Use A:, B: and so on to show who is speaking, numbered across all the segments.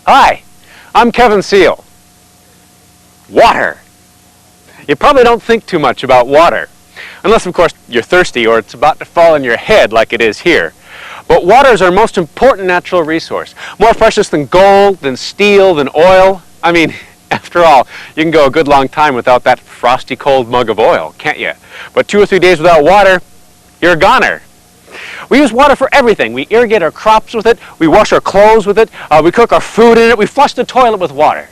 A: Hi, I'm Kevin Seal. Water. You probably don't think too much about water, unless of course you're thirsty or it's about to fall on your head like it is here. But water is our most important natural resource, more precious than gold, than steel, than oil. I mean, after all, you can go a good long time without that frosty cold mug of oil, can't you? But 2 or 3 days without water, you're a goner. We use water for everything. We irrigate our crops with it, we wash our clothes with it, we cook our food in it, we flush the toilet with water.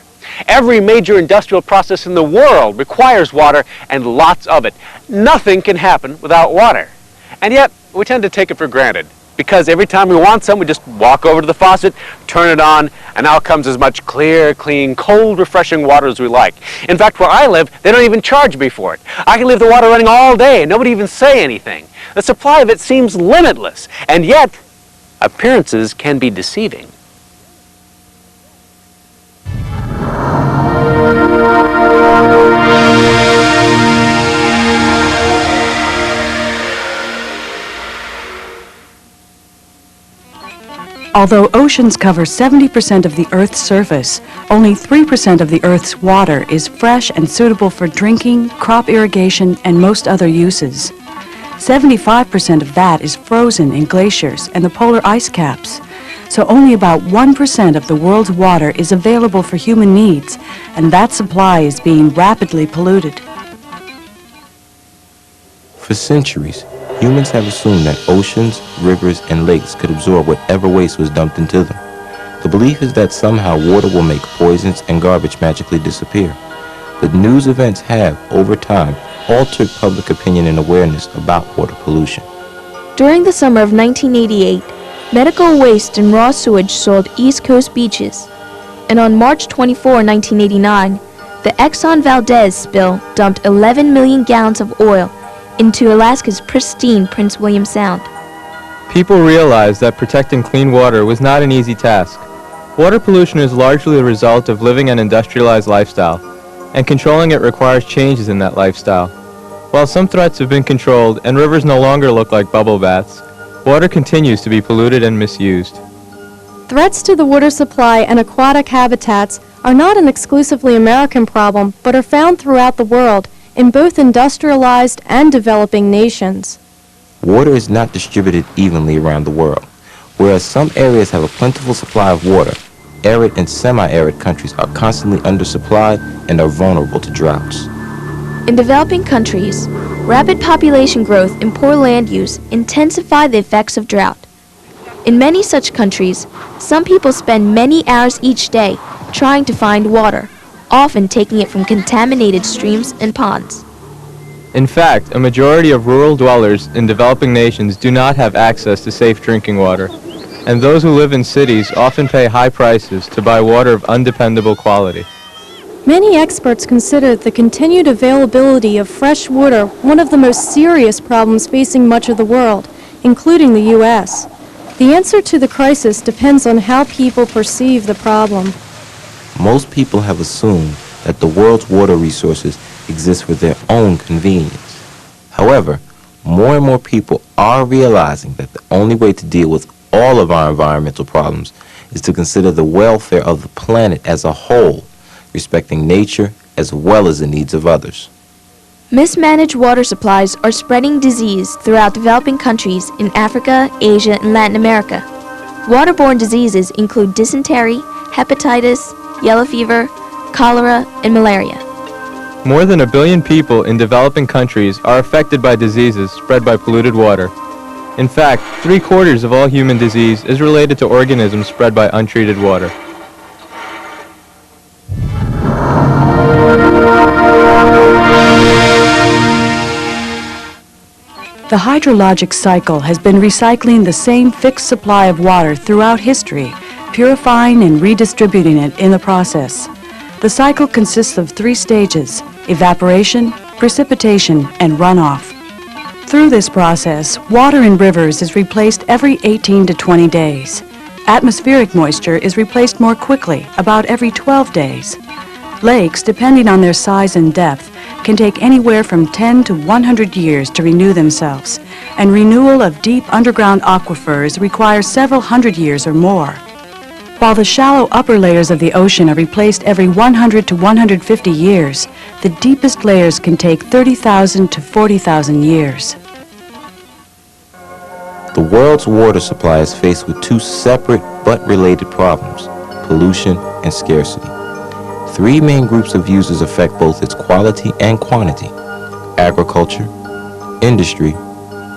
A: Every major industrial process in the world requires water, and lots of it. Nothing can happen without water. And yet, we tend to take it for granted, because every time we want some, we just walk over to the faucet, turn it on, and out comes as much clear, clean, cold, refreshing water as we like. In fact, where I live, they don't even charge me for it. I can leave the water running all day and nobody even say anything. The supply of it seems limitless, and yet, appearances can be deceiving.
B: Although oceans cover 70% of the Earth's surface, only 3% of the Earth's water is fresh and suitable for drinking, crop irrigation, and most other uses. 75% of that is frozen in glaciers and the polar ice caps. So only about 1% of the world's water is available for human needs, and that supply is being rapidly polluted.
C: For centuries, humans have assumed that oceans, rivers, and lakes could absorb whatever waste was dumped into them. The belief is that somehow water will make poisons and garbage magically disappear. But news events have, over time, altered public opinion and awareness about water pollution.
D: During the summer of 1988, medical waste and raw sewage soiled East Coast beaches. And on March 24, 1989, the Exxon Valdez spill dumped 11 million gallons of oil into Alaska's pristine Prince William Sound.
E: People realized that protecting clean water was not an easy task. Water pollution is largely the result of living an industrialized lifestyle, and controlling it requires changes in that lifestyle. While some threats have been controlled and rivers no longer look like bubble baths, water continues to be polluted and misused.
F: Threats to the water supply and aquatic habitats are not an exclusively American problem, but are found throughout the world, in both industrialized and developing nations.
C: Water is not distributed evenly around the world. Whereas some areas have a plentiful supply of water, arid and semi-arid countries are constantly undersupplied and are vulnerable to droughts.
D: In developing countries, rapid population growth and poor land use intensify the effects of drought. In many such countries, some people spend many hours each day trying to find water, often taking it from contaminated streams and ponds.
E: In fact, a majority of rural dwellers in developing nations do not have access to safe drinking water, and those who live in cities often pay high prices to buy water of undependable quality.
F: Many experts consider the continued availability of fresh water one of the most serious problems facing much of the world, including the U.S. The answer to the crisis depends on how people perceive the problem.
C: Most people have assumed that the world's water resources exist for their own convenience. However, more and more people are realizing that the only way to deal with all of our environmental problems is to consider the welfare of the planet as a whole, respecting nature as well as the needs of others.
D: Mismanaged water supplies are spreading disease throughout developing countries in Africa, Asia, and Latin America. Waterborne diseases include dysentery, hepatitis, yellow fever, cholera, and malaria.
E: More than 1 billion people in developing countries are affected by diseases spread by polluted water. In fact, 3/4 of all human disease is related to organisms spread by untreated water.
B: The hydrologic cycle has been recycling the same fixed supply of water throughout history, purifying and redistributing it in the process. The cycle consists of 3 stages: evaporation, precipitation, and runoff. Through this process, water in rivers is replaced every 18 to 20 days. Atmospheric moisture is replaced more quickly, about every 12 days. Lakes, depending on their size and depth, can take anywhere from 10 to 100 years to renew themselves, and renewal of deep underground aquifers requires several hundred years or more. While the shallow upper layers of the ocean are replaced every 100 to 150 years, the deepest layers can take 30,000 to 40,000 years.
C: The world's water supply is faced with two separate but related problems: pollution and scarcity. Three main groups of users affect both its quality and quantity: agriculture, industry,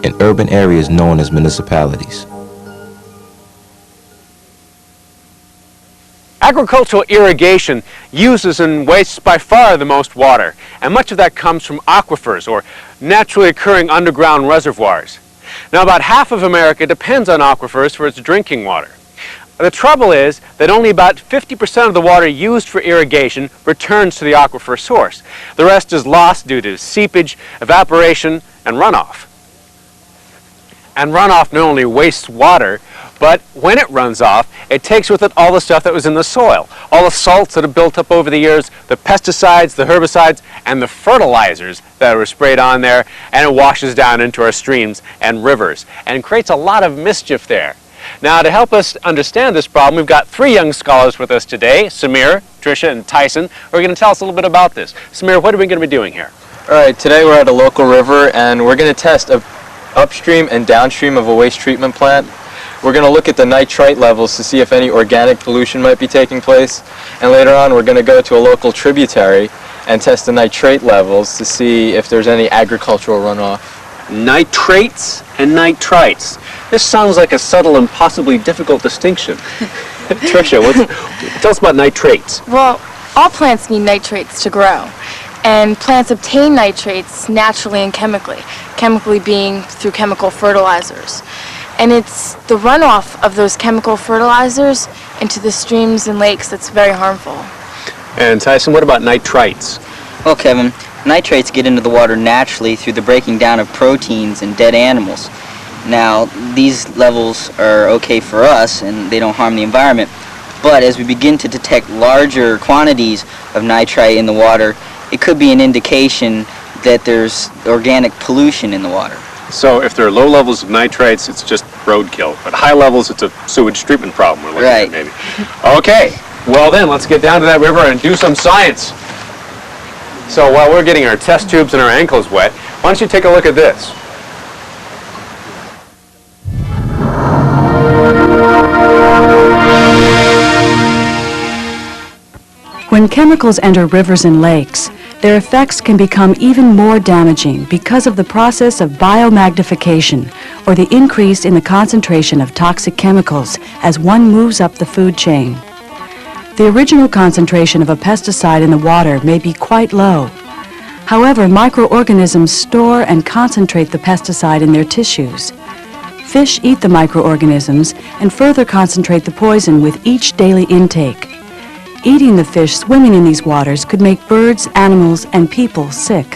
C: and urban areas known as municipalities.
A: Agricultural irrigation uses and wastes by far the most water, and much of that comes from aquifers, or naturally occurring underground reservoirs. Now, about half of America depends on aquifers for its drinking water. The trouble is that only about 50% of the water used for irrigation returns to the aquifer source. The rest is lost due to seepage, evaporation, and runoff. And runoff not only wastes water, but when it runs off, it takes with it all the stuff that was in the soil, all the salts that have built up over the years, the pesticides, the herbicides, and the fertilizers that were sprayed on there, and it washes down into our streams and rivers and creates a lot of mischief there. Now, to help us understand this problem, we've got three young scholars with us today, Samir, Tricia, and Tyson, who are going to tell us a little bit about this. Samir, what are we going to be doing here?
E: All right, today we're at a local river and we're going to test upstream and downstream of a waste treatment plant. We're going to look at the nitrite levels to see if any organic pollution might be taking place. And later on, we're going to go to a local tributary and test the nitrate levels to see if there's any agricultural runoff.
A: Nitrates and nitrites. This sounds like a subtle and possibly difficult distinction. Tricia, tell us about nitrates.
G: Well, all plants need nitrates to grow. And plants obtain nitrates naturally and chemically being through chemical fertilizers. And it's the runoff of those chemical fertilizers into the streams and lakes that's very harmful.
A: And Tyson, what about nitrites?
H: Well, Kevin, nitrates get into the water naturally through the breaking down of proteins in dead animals. Now, these levels are okay for us and they don't harm the environment, but as we begin to detect larger quantities of nitrite in the water, it could be an indication that there's organic pollution in the water.
A: So if there are low levels of nitrates, it's just roadkill. But high levels, it's a sewage treatment problem we're looking at maybe. Okay, well then, let's get down to that river and do some science. So while we're getting our test tubes and our ankles wet, why don't you take a look at this?
B: When chemicals enter rivers and lakes, their effects can become even more damaging because of the process of biomagnification, or the increase in the concentration of toxic chemicals as one moves up the food chain. The original concentration of a pesticide in the water may be quite low. However, microorganisms store and concentrate the pesticide in their tissues. Fish eat the microorganisms and further concentrate the poison with each daily intake. Eating the fish swimming in these waters could make birds, animals, and people sick.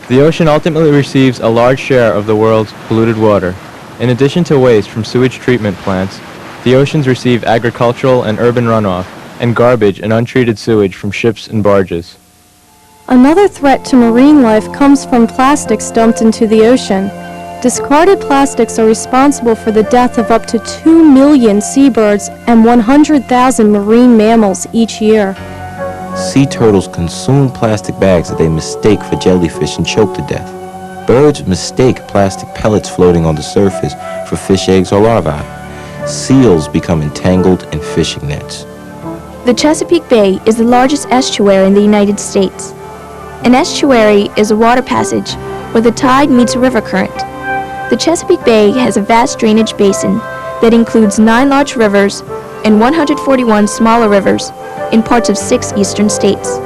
E: The ocean ultimately receives a large share of the world's polluted water. In addition to waste from sewage treatment plants, the oceans receive agricultural and urban runoff, and garbage and untreated sewage from ships and barges.
F: Another threat to marine life comes from plastics dumped into the ocean. Discarded plastics are responsible for the death of up to 2 million seabirds and 100,000 marine mammals each year.
C: Sea turtles consume plastic bags that they mistake for jellyfish and choke to death. Birds mistake plastic pellets floating on the surface for fish eggs or larvae. Seals become entangled in fishing nets.
D: The Chesapeake Bay is the largest estuary in the United States. An estuary is a water passage where the tide meets a river current. The Chesapeake Bay has a vast drainage basin that includes 9 large rivers and 141 smaller rivers in parts of 6 eastern states.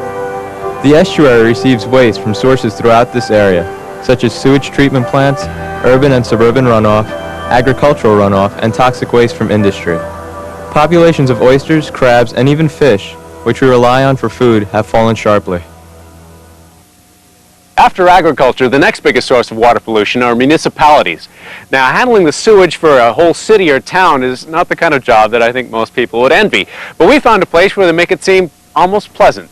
E: The estuary receives waste from sources throughout this area, such as sewage treatment plants, urban and suburban runoff, agricultural runoff, and toxic waste from industry. Populations of oysters, crabs, and even fish, which we rely on for food, have fallen sharply.
A: After agriculture, the next biggest source of water pollution are municipalities. Now, handling the sewage for a whole city or town is not the kind of job that I think most people would envy. But we found a place where they make it seem almost pleasant.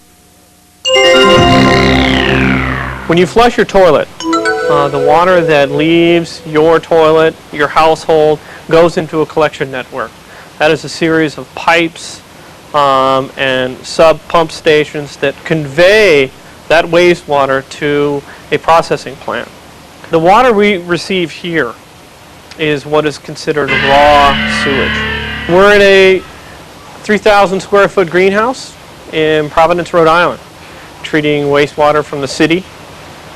I: When you flush your toilet, the water that leaves your toilet, your household, goes into a collection network. That is a series of pipes and sub-pump stations that convey that wastewater to a processing plant. The water we receive here is what is considered raw sewage. We're in a 3,000 square foot greenhouse in Providence, Rhode Island, treating wastewater from the city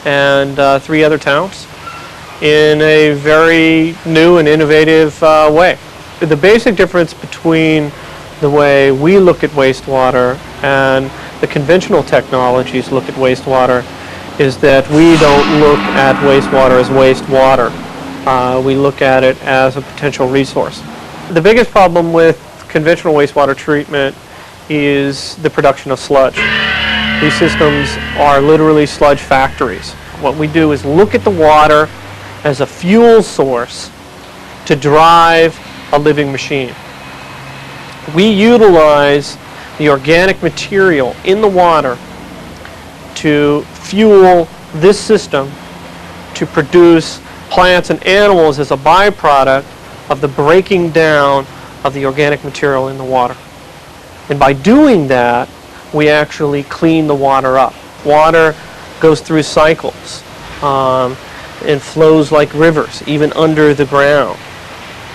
I: and 3 other towns in a very new and innovative way. The basic difference between the way we look at wastewater and the conventional technologies look at wastewater is that we don't look at wastewater as wastewater. We look at it as a potential resource. The biggest problem with conventional wastewater treatment is the production of sludge. These systems are literally sludge factories. What we do is look at the water as a fuel source to drive a living machine. We utilize the organic material in the water to fuel this system to produce plants and animals as a byproduct of the breaking down of the organic material in the water. And by doing that, we actually clean the water up. Water goes through cycles and flows like rivers, even under the ground.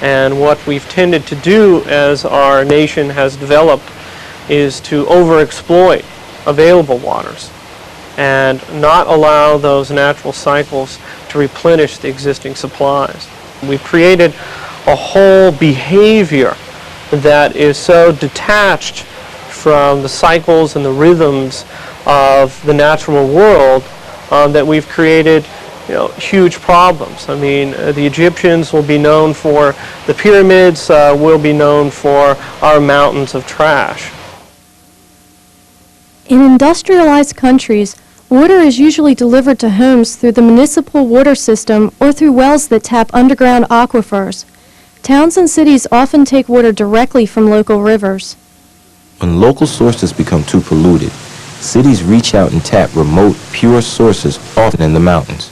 I: And what we've tended to do as our nation has developed is to overexploit available waters and not allow those natural cycles to replenish the existing supplies. We've created a whole behavior that is so detached from the cycles and the rhythms of the natural world that we've created huge problems. I mean, the Egyptians will be known for the pyramids, will be known for our mountains of trash.
F: In industrialized countries, water is usually delivered to homes through the municipal water system or through wells that tap underground aquifers. Towns and cities often take water directly from local rivers.
C: When local sources become too polluted, cities reach out and tap remote, pure sources, often in the mountains.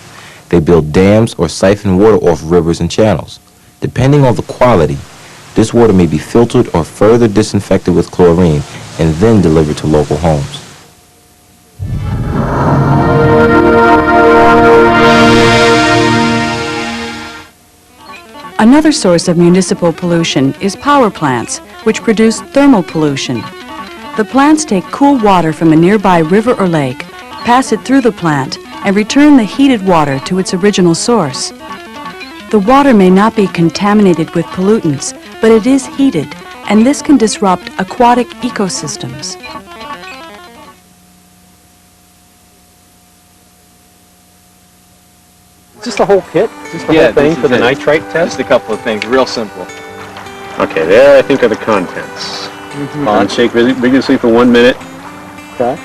C: They build dams or siphon water off rivers and channels. Depending on the quality, this water may be filtered or further disinfected with chlorine and then delivered to local homes.
B: Another source of municipal pollution is power plants, which produce thermal pollution. The plants take cool water from a nearby river or lake, pass it through the plant, and return the heated water to its original source. The water may not be contaminated with pollutants, but it is heated, and this can disrupt aquatic ecosystems.
A: Just the whole kit? Just the whole thing for the nitrate test?
E: Just a couple of things, real simple.
A: Okay, there I think are the contents. Come on, shake vigorously for 1 minute. Okay.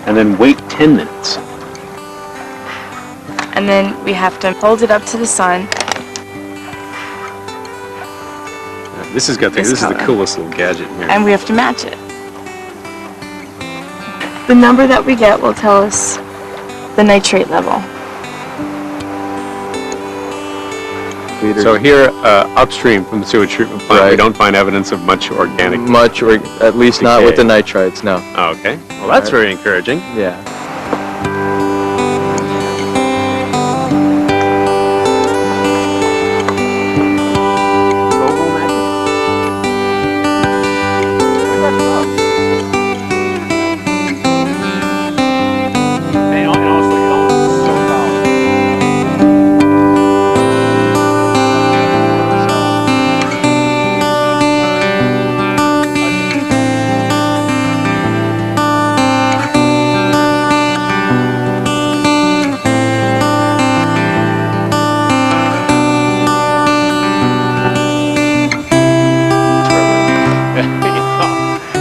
A: And then wait 10 minutes.
G: And then we have to hold it up to the sun.
A: This is the coolest little gadget here.
G: And we have to match it. The number that we get will tell us the nitrate level.
E: liters.
A: So here, upstream from the sewage treatment plant, we
E: Right.
A: don't find evidence of much organic.
E: Much, or at least not with the
A: Decay.
E: nitrites, no.
A: Oh, okay. Well, that's
E: Right.
A: very encouraging.
E: Yeah.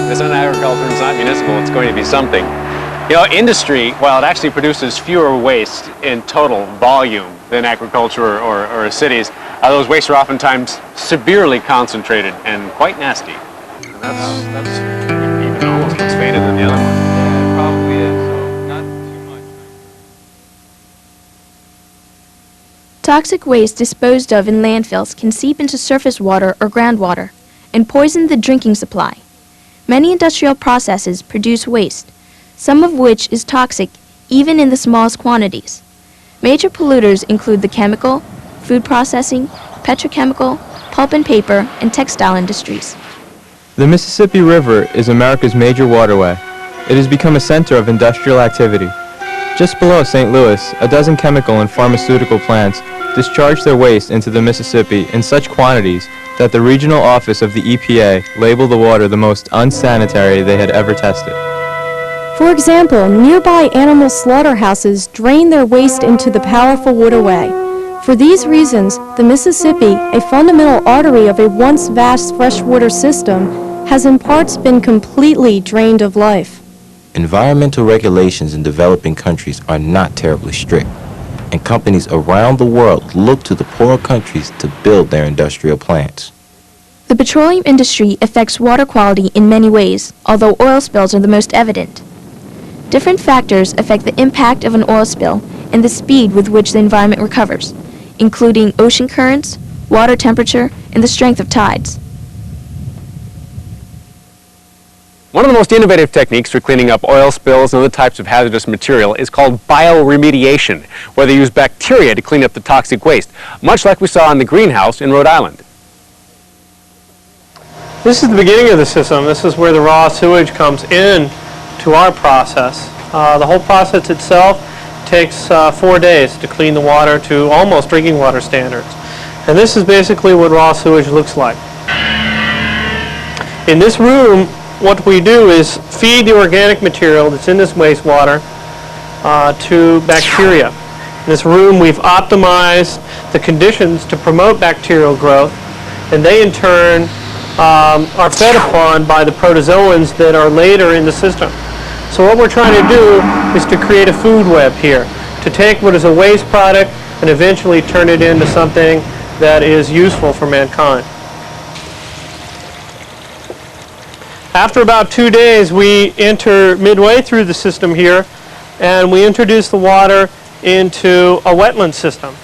A: It's not agriculture, it's not municipal, it's going to be something. You know, industry, while it actually produces fewer waste in total volume than agriculture or cities, those wastes are oftentimes severely concentrated and quite nasty. And that's even almost looks faded than the other one.
E: Yeah, it probably is, so not too much.
D: Toxic waste disposed of in landfills can seep into surface water or groundwater and poison the drinking supply. Many industrial processes produce waste, some of which is toxic even in the smallest quantities. Major polluters include the chemical, food processing, petrochemical, pulp and paper, and textile industries.
E: The Mississippi River is America's major waterway. It has become a center of industrial activity. Just below St. Louis, a dozen chemical and pharmaceutical plants discharge their waste into the Mississippi in such quantities that the regional office of the EPA labeled the water the most unsanitary they had ever tested.
F: For example, nearby animal slaughterhouses drain their waste into the powerful waterway. For these reasons, the Mississippi, a fundamental artery of a once vast freshwater system, has in parts been completely drained of life.
C: Environmental regulations in developing countries are not terribly strict, and companies around the world look to the poorer countries to build their industrial plants.
D: The petroleum industry affects water quality in many ways, although oil spills are the most evident. Different factors affect the impact of an oil spill and the speed with which the environment recovers, including ocean currents, water temperature, and the strength of tides.
A: One of the most innovative techniques for cleaning up oil spills and other types of hazardous material is called bioremediation, where they use bacteria to clean up the toxic waste, much like we saw in the greenhouse in Rhode Island.
I: This is the beginning of the system. This is where the raw sewage comes in to our process. The whole process itself takes 4 days to clean the water to almost drinking water standards. And this is basically what raw sewage looks like. In this room, what we do is feed the organic material that's in this wastewater to bacteria. In this room, we've optimized the conditions to promote bacterial growth, and they in turn are fed upon by the protozoans that are later in the system. So what we're trying to do is to create a food web here, to take what is a waste product and eventually turn it into something that is useful for mankind. After about 2 days, we enter midway through the system here, and we introduce the water into a wetland system.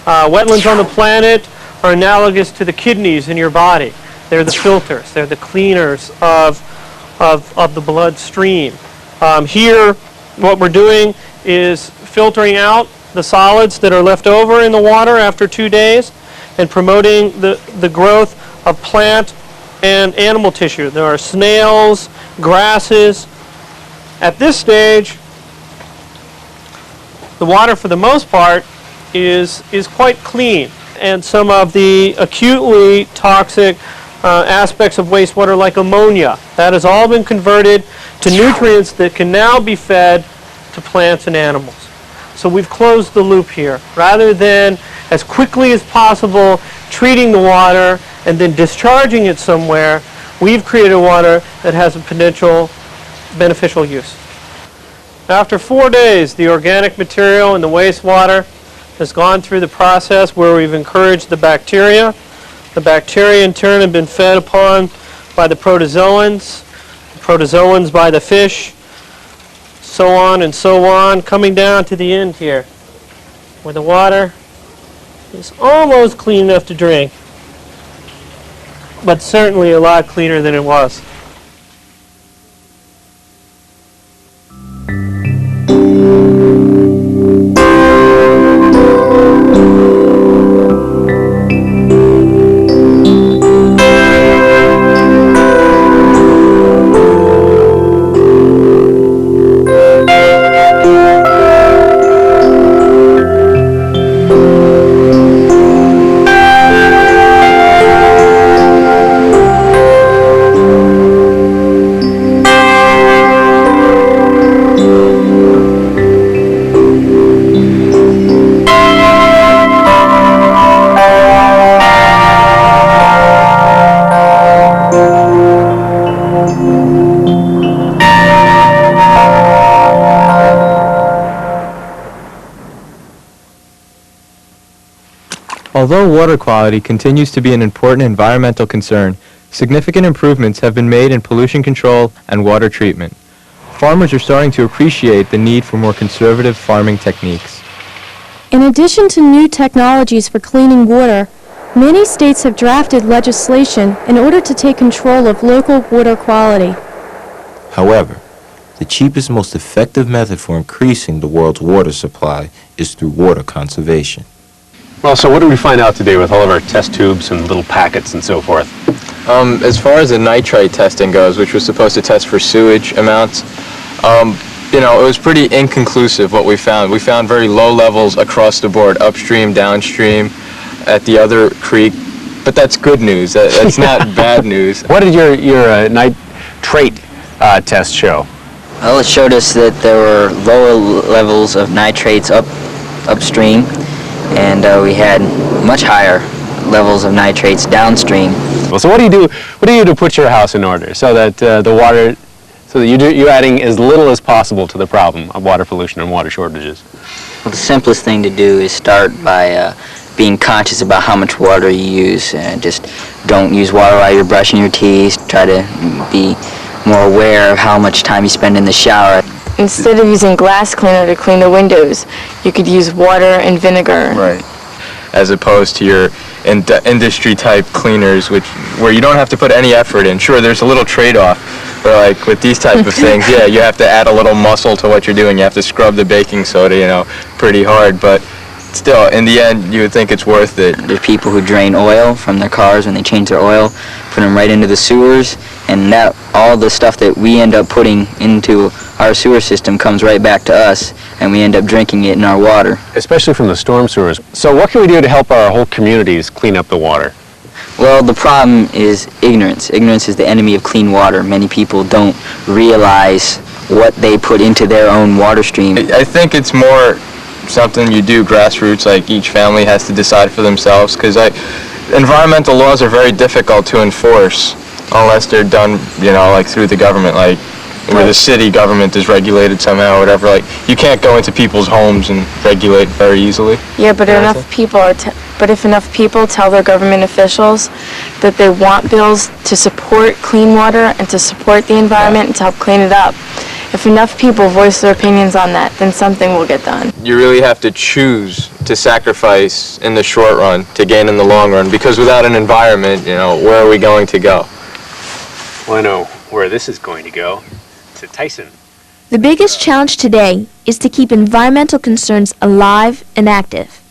I: Wetlands on the planet are analogous to the kidneys in your body. They're the filters. They're the cleaners of the bloodstream. Here, what we're doing is filtering out the solids that are left over in the water after 2 days and promoting the growth of plant and animal tissue. There are snails, grasses. At this stage, the water for the most part is quite clean, and some of the acutely toxic aspects of wastewater like ammonia, that has all been converted to nutrients that can now be fed to plants and animals. So we've closed the loop here. Rather than as quickly as possible treating the water and then discharging it somewhere, we've created water that has a potential beneficial use. After 4 days, the organic material in the wastewater has gone through the process where we've encouraged the bacteria. The bacteria in turn have been fed upon by the protozoans by the fish, so on, coming down to the end here, where the water It's almost clean enough to drink, but certainly a lot cleaner than it was.
E: Although water quality continues to be an important environmental concern, significant improvements have been made in pollution control and water treatment. Farmers are starting to appreciate the need for more conservative farming techniques.
F: In addition to new technologies for cleaning water, many states have drafted legislation in order to take control of local water quality.
C: However, the cheapest, most effective method for increasing the world's water supply is through water conservation.
A: Well, so what did we find out today with all of our test tubes and little packets and so forth?
E: As far as the nitrite testing goes, which was supposed to test for sewage amounts, it was pretty inconclusive what we found. We found very low levels across the board, upstream, downstream, at the other creek. But that's good news. That's not bad news.
A: What did your nitrate test show?
H: Well, it showed us that there were lower levels of nitrates upstream, and we had much higher levels of nitrates downstream.
A: Well, so what do you do? What do you do to put your house in order so that the water, so that you're adding as little as possible to the problem of water pollution and water shortages?
H: Well, the simplest thing to do is start by being conscious about how much water you use. Just don't use water while you're brushing your teeth. Try to be more aware of how much time you spend in the shower.
G: Instead of using glass cleaner to clean the windows, you could use water and vinegar.
E: Right. As opposed to your industry-type cleaners, where you don't have to put any effort in. Sure, there's a little trade-off, but like with these type of things, yeah, you have to add a little muscle to what you're doing. You have to scrub the baking soda, pretty hard, but still, in the end, you would think it's worth it.
H: There's people who drain oil from their cars when they change their oil, put them right into the sewers, and that all the stuff that we end up putting into our sewer system comes right back to us, and we end up drinking it in our water.
A: Especially from the storm sewers. So what can we do to help our whole communities clean up the water?
H: Well, the problem is ignorance. Ignorance is the enemy of clean water. Many people don't realize what they put into their own water stream.
E: I think it's more something you do grassroots, like each family has to decide for themselves, because environmental laws are very difficult to enforce unless they're done, like through the government, like where the city government is regulated somehow or whatever. Like, you can't go into people's homes and regulate very easily.
G: Yeah, but if enough people tell their government officials that they want bills to support clean water and to support the environment and to help clean it up, if enough people voice their opinions on that, then something will get done.
E: You really have to choose to sacrifice in the short run to gain in the long run, because without an environment, where are we going to go?
A: Well, I know where this is going to go. To Tyson.
D: The biggest challenge today is to keep environmental concerns alive and active.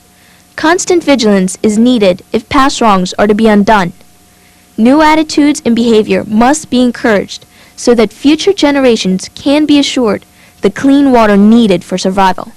D: Constant vigilance is needed if past wrongs are to be undone. New attitudes and behavior must be encouraged so that future generations can be assured the clean water needed for survival.